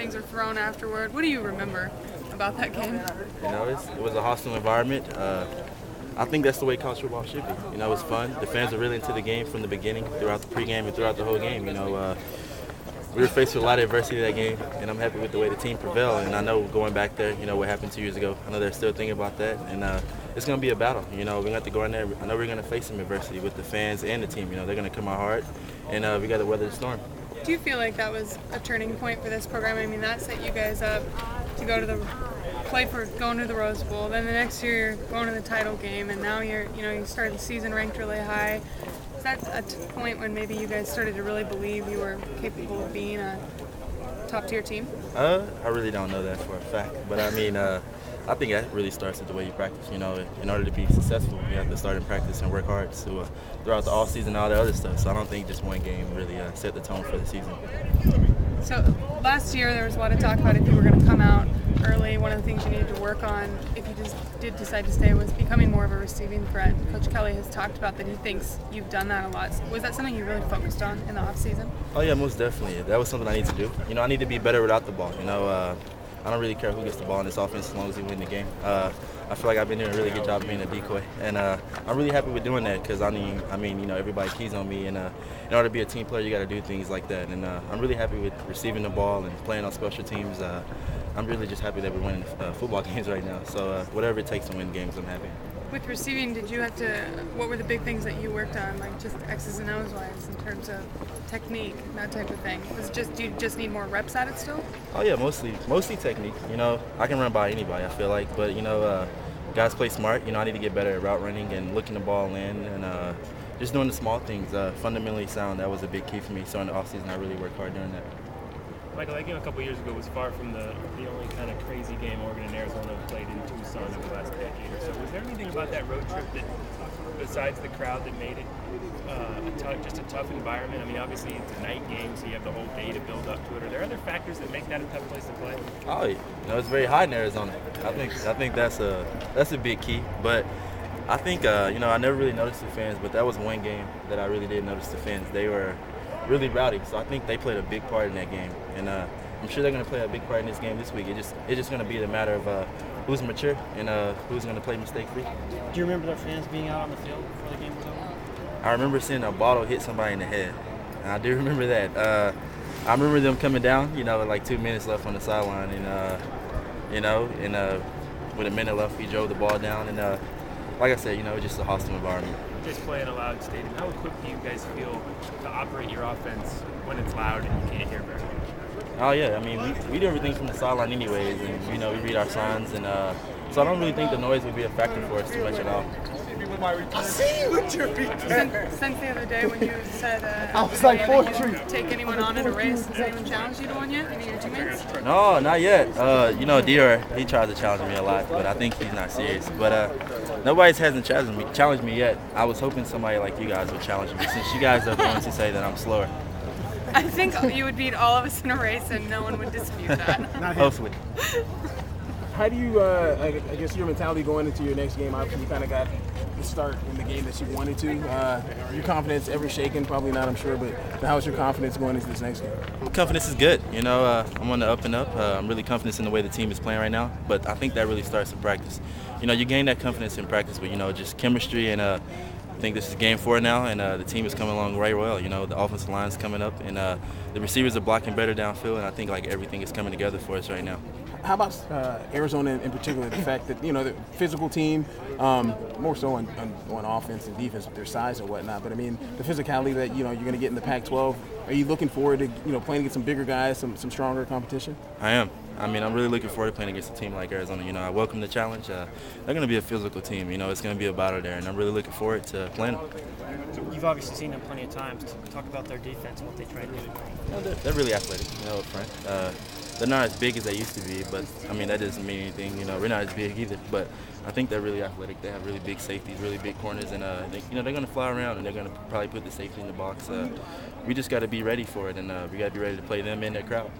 things are thrown afterward. What do you remember about that game? It was a hostile environment. I think that's the way college football should be. It was fun. The fans were really into the game from the beginning, throughout the pregame and throughout the whole game. We were faced with a lot of adversity that game, and I'm happy with the way the team prevailed. And I know going back there, what happened 2 years ago, I know they're still thinking about that. And it's going to be a battle. We're going to have to go in there. I know we're going to face some adversity with the fans and the team. They're going to come out hard, and we got to weather the storm. Do you feel like that was a turning point for this program? I mean, that set you guys up to go to going to the Rose Bowl. Then the next year, you're going to the title game, and now you started the season ranked really high. Is that a point when maybe you guys started to really believe you were capable of being a top-tier team? I really don't know that for a fact, but I think that really starts with the way you practice. In order to be successful, you have to start in practice and work hard throughout the off season and all the other stuff. So I don't think just one game really set the tone for the season. So last year there was a lot of talk about if you were going to come out early. One of the things you needed to work on, if you just did decide to stay, was becoming more of a receiving threat. Coach Kelly has talked about that he thinks you've done that a lot. Was that something you really focused on in the off season? Oh yeah, most definitely. That was something I need to do. I need to be better without the ball. I don't really care who gets the ball in this offense as long as we win the game. I feel like I've been doing a really good job of being a decoy, and I'm really happy with doing that because everybody keys on me, and in order to be a team player, you got to do things like that. And I'm really happy with receiving the ball and playing on special teams. I'm really just happy that we're winning football games right now. So whatever it takes to win games, I'm happy. With receiving, what were the big things that you worked on, like just X's and O's wise in terms of technique, that type of thing? Do you just need more reps at it still? Oh yeah, mostly technique. I can run by anybody, I feel like, but guys play smart. I need to get better at route running and looking the ball in and just doing the small things. Fundamentally sound, that was a big key for me. So in the offseason, I really worked hard doing that. Michael, that game a couple years ago was far from the only kind of crazy game Oregon and Arizona have played in Tucson over the last decade or so. Was there anything about that road trip that, besides the crowd, that made it just a tough environment? I mean, obviously it's a night game, so you have the whole day to build up to it. Are there other factors that make that a tough place to play? Oh, it's very hot in Arizona. I think that's a big key. But I think I never really noticed the fans, but that was one game that I really did notice the fans. They were really rowdy, so I think they played a big part in that game, and I'm sure they're going to play a big part in this game this week. It's just going to be the matter of who's mature and who's going to play mistake-free. Do you remember the fans being out on the field before the game was over? I remember seeing a bottle hit somebody in the head, and I do remember that. I remember them coming down, with like 2 minutes left on the sideline, and with a minute left, he drove the ball down, and like I said, it's just a hostile environment. Just playing a loud stadium, how equipped do you guys feel to operate your offense when it's loud and you can't hear very much? Oh yeah, we do everything from the sideline anyways, and we read our signs, and so I don't really think the noise would be a factor for us too much at all. I see you with your feet. Since the other day when you said I was like poetry. Take anyone on in a race, has anyone challenged you to one yet? Any of your teammates? No, not yet. Dior, he tries to challenge me a lot, but I think he's not serious. But nobody hasn't challenged me yet. I was hoping somebody like you guys would challenge me, since you guys are the ones who say that I'm slower. I think you would beat all of us in a race, and no one would dispute that. Hopefully. How do you, I guess, your mentality going into your next game? Obviously, you kind of got the start in the game that you wanted to. Your confidence ever shaken? Probably not, I'm sure. But how's your confidence going into this next game? Confidence is good. I'm on the up and up. I'm really confident in the way the team is playing right now. But I think that really starts in practice. You gain that confidence in practice with, just chemistry. And I think this is game 4 now, and the team is coming along right well. The offensive line is coming up, and the receivers are blocking better downfield. And I think everything is coming together for us right now. How about Arizona in particular? The fact that the physical team, more so on offense and defense with their size and whatnot. But the physicality that you're going to get in the Pac-12. Are you looking forward to playing against some bigger guys, some stronger competition? I am. I'm really looking forward to playing against a team like Arizona. I welcome the challenge. They're going to be a physical team. It's going to be a battle there, and I'm really looking forward to playing them. You've obviously seen them plenty of times. Talk about their defense and what they try to do. They're really athletic, up front. They're not as big as they used to be, but that doesn't mean anything. We're not as big either, but I think they're really athletic. They have really big safeties, really big corners, and they're going to fly around, and they're going to probably put the safety in the box. We just got to be ready for it, and we got to be ready to play them in their crowd.